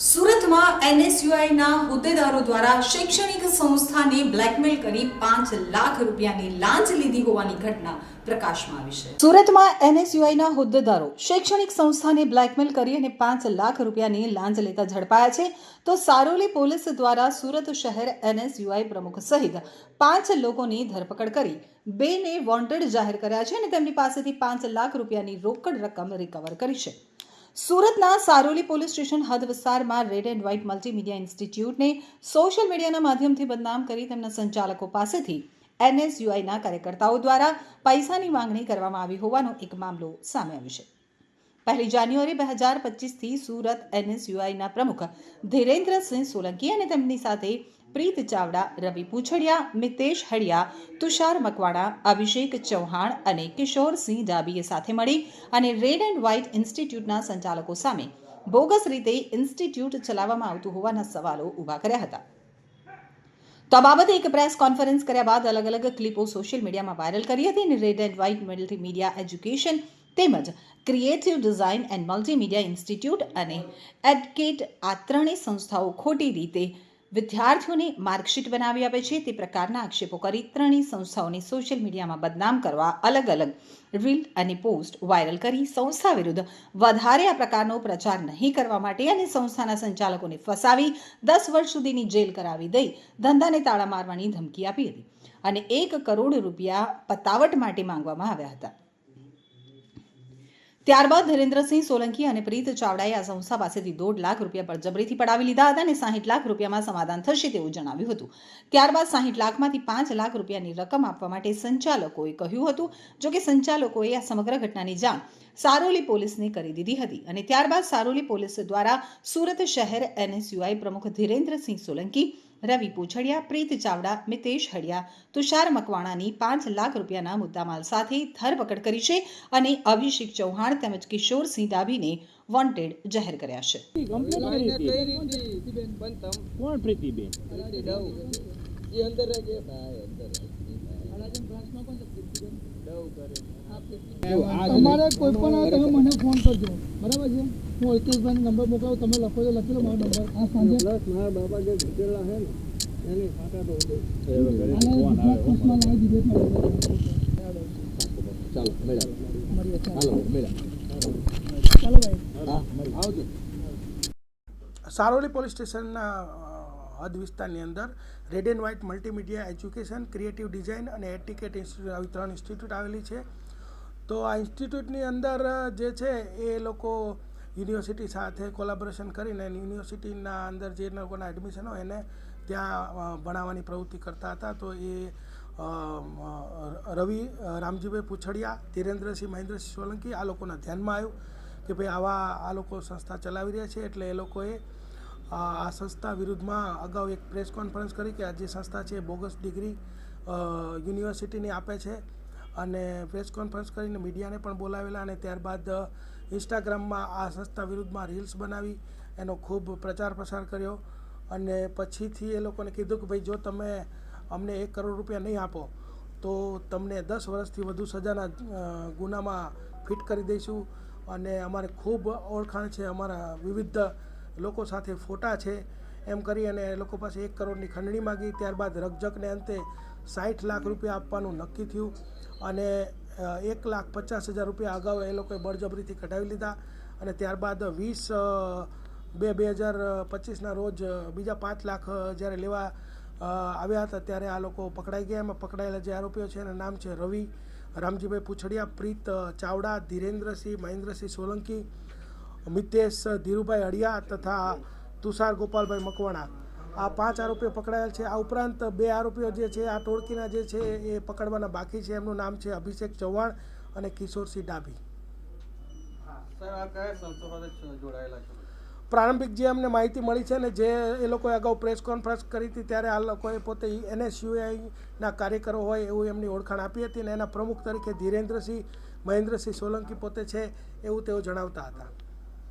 સુરતમાં એનએસયુઆઈના હોદ્દેદારો દ્વારા શૈક્ષણિક સંસ્થાને બ્લેકમેલ કરી 5 લાખ રૂપિયાની લાંચ લીધી હોવાની ઘટના પ્રકાશમાં આવી છે। સુરતમાં એનએસયુઆઈના હોદ્દેદારો શૈક્ષણિક સંસ્થાને બ્લેકમેલ કરી અને 5 લાખ રૂપિયાની લાંચ લેતા ઝડપાયા છે। તો સારોલી પોલીસ દ્વારા સુરત શહેર એનએસયુઆઈ પ્રમુખ સહિત 5 લોકોની ધરપકડ કરી 2 ને વોન્ટેડ જાહેર કર્યા છે અને તેમની પાસેથી 5 લાખ રૂપિયાની રોકડ રકમ રિકવર કરી છે। સુરતના સારોલી પોલીસ સ્ટેશન હદ વિસ્તારમાં રેડ એન્ડ વ્હાઇટ મલ્ટીમીડિયા ઇન્સ્ટિટ્યૂટને સોશિયલ મીડિયાના માધ્યમથી બદનામ કરી તેમના સંચાલકો પાસેથી એનએસયુઆઈના કાર્યકર્તાઓ દ્વારા પૈસાની માંગણી કરવામાં આવી હોવાનો એક મામલો સામે આવ્યો છે। 1 જાન્યુઆરી 2025થી સુરત એનએસયુઆઈના પ્રમુખ ધીરેન્દ્રસિંહ સોલંકી અને તેમની સાથે પ્રીત ચાવડા, રવિ પૂછડિયા, મિતેશ હડિયા, તુષાર મકવાણા, અભિષેક ચૌહાણ અને કિશોરસિંહ ડાબીએ સાથે મળી અને રેડ એન્ડ વ્હાઇટ ઇન્સ્ટિટ્યૂટના સંચાલકો સામે બોગસ રીતે ઇન્સ્ટિટ્યૂટ ચલાવવામાં આવતું હોવાના સવાલો ઊભા કર્યા હતા। તો આ બાબતે એક પ્રેસ કોન્ફરન્સ કર્યા બાદ અલગ અલગ ક્લિપો સોશિયલ મીડિયામાં વાયરલ કરી હતી અને red and white multimedia education તેમજ creative design and multimedia institute અને એડકેટ આ ત્રણેય સંસ્થાઓ ખોટી રીતે વિદ્યાર્થીઓને માર્કશીટ બનાવી આપે છે તે પ્રકારના આક્ષેપો કરી ત્રણેય સંસ્થાઓને સોશિયલ મીડિયામાં બદનામ કરવા અલગ અલગ રીલ અને પોસ્ટ વાયરલ કરી સંસ્થા વિરુદ્ધ વધારે આ પ્રકારનો પ્રચાર નહીં કરવા માટે અને સંસ્થાના સંચાલકોને ફસાવી 10 વર્ષ સુધીની જેલ કરાવી દઈ ધંધાને તાળા મારવાની ધમકી આપી હતી અને 1 કરોડ રૂપિયા પતાવટ માટે માંગવામાં આવ્યા હતા। ત્યારબાદ ધીરેન્દ્રસિંહ સોલંકી અને પ્રીત ચાવડાએ આ સંસ્થા પાસેથી 1.5 લાખ રૂપિયા બળજબરીથી પડાવી લીધા હતા અને 60 લાખ રૂપિયામાં સમાધાન થશે તેવું જણાવ્યું હતું। ત્યારબાદ 60 લાખમાંથી 5 લાખ રૂપિયાની રકમ આપવા માટે સંચાલકોએ કહ્યું હતું। જો કે સંચાલકોએ આ સમગ્ર ઘટનાની જાણ સારોલી પોલીસને કરી દીધી હતી અને ત્યારબાદ સારોલી પોલીસ દ્વારા સુરત શહેર એનએસયુઆઈ પ્રમુખ ધીરેન્દ્રસિંહ સોલંકી, રવિ પૂછડિયા, પ્રીત ચાવડા, મિતેશ હડિયા, તુષાર મકવાણાની 5 લાખ રૂપિયાના મુદ્દામાલ સાથે ધરપકડ કરી છે અને અભિષેક ચૌહાણ તેમજ કિશોરસિંહ ડાબીને વોન્ટેડ જાહેર કર્યા છે। તમારે કોઈ પણ તમે મને ફોન કરજો, બરાબર છે? હું અલ્કેશભાઈ નંબર મોકલાવું, તમે લખો તો લખી લો મારો નંબર। આ સાંજે પ્લસ મારા બાબા જે ઘટેલા છે ને એની ખાતા તો ચાલો ભાઈ આવજો। સારોલી પોલીસ સ્ટેશનના હદ વિસ્તારની અંદર red and white multimedia education, creative design અને એટીકેટ ઇન્સ્ટિટ્યૂટ આવી 3 ઇન્સ્ટિટ્યૂટ આવેલી છે। તો આ ઇન્સ્ટિટ્યૂટની અંદર જે છે એ લોકો યુનિવર્સિટી સાથે કોલાબોરેશન કરીને યુનિવર્સિટીના અંદર જે લોકોના એડમિશન હોય એને ત્યાં ભણાવવાની પ્રવૃત્તિ કરતા હતા। તો એ રવિ રામજીભાઈ પૂછડિયા, ધીરેન્દ્રસિંહ મહેન્દ્રસિંહ સોલંકી આ લોકોના ધ્યાનમાં આવ્યું કે ભાઈ આ લોકો સંસ્થા ચલાવી રહ્યા છે, એટલે એ લોકોએ આ સંસ્થા વિરુદ્ધમાં અગાઉ એક પ્રેસ કોન્ફરન્સ કરી કે આ જે સંસ્થા છે એ બોગસ ડિગ્રી યુનિવર્સિટીની આપે છે અને પ્રેસ કોન્ફરન્સ કરીને મીડિયાને પણ બોલાવેલા અને ત્યારબાદ ઇન્સ્ટાગ્રામમાં આ સંસ્થા વિરુદ્ધમાં રીલ્સ બનાવી એનો ખૂબ પ્રચાર પ્રસાર કર્યો અને પછીથી એ લોકોને કીધું કે ભાઈ જો તમે અમને 1 કરોડ રૂપિયા નહીં આપો તો તમને 10 વર્ષથી વધુ સજાના ગુનામાં ફિટ કરી દઈશું અને અમારે ખૂબ ઓળખાણ છે, અમારા વિવિધ લોકો સાથે ફોટા છે, એમ કરી અને એ લોકો પાસે 1 કરોડની ખંડણી માગી। ત્યારબાદ રકઝકને અંતે 60 લાખ રૂપિયા આપવાનું નક્કી થયું અને 1,50,000 રૂપિયા અગાઉ એ લોકોએ બળજબરીથી કઢાવી લીધા અને ત્યારબાદ 20/2/2025ના રોજ બીજા 5 લાખ જ્યારે લેવા આવ્યા હતા ત્યારે આ લોકો પકડાઈ ગયા। એમાં પકડાયેલા જે આરોપીઓ છે એના નામ છે રવિ રામજીભાઈ પૂછડિયા, પ્રીત ચાવડા, ધીરેન્દ્રસિંહ મહેન્દ્રસિંહ સોલંકી, મિતેશ ધીરુભાઈ હડિયા તથા તુષાર ગોપાલભાઈ મકવાણા। આ 5 આરોપીઓ પકડાયેલ છે। આ ઉપરાંત 2 આરોપીઓ જે છે આ ટોળકીના જે છે એ પકડવાના બાકી છે। એમનું નામ છે અભિષેક ચૌહાણ અને કિશોરસિંહ ડાબી। પ્રારંભિક જે અમને માહિતી મળી છે ને જે એ લોકોએ અગાઉ પ્રેસ કોન્ફરન્સ કરી હતી ત્યારે આ લોકોએ પોતે એનએસયુઆઈના કાર્યકરો હોય એવું એમની ઓળખાણ આપી હતી અને એના પ્રમુખ તરીકે ધીરેન્દ્રસિંહ મહેન્દ્રસિંહ સોલંકી પોતે છે એવું તેઓ જણાવતા હતા।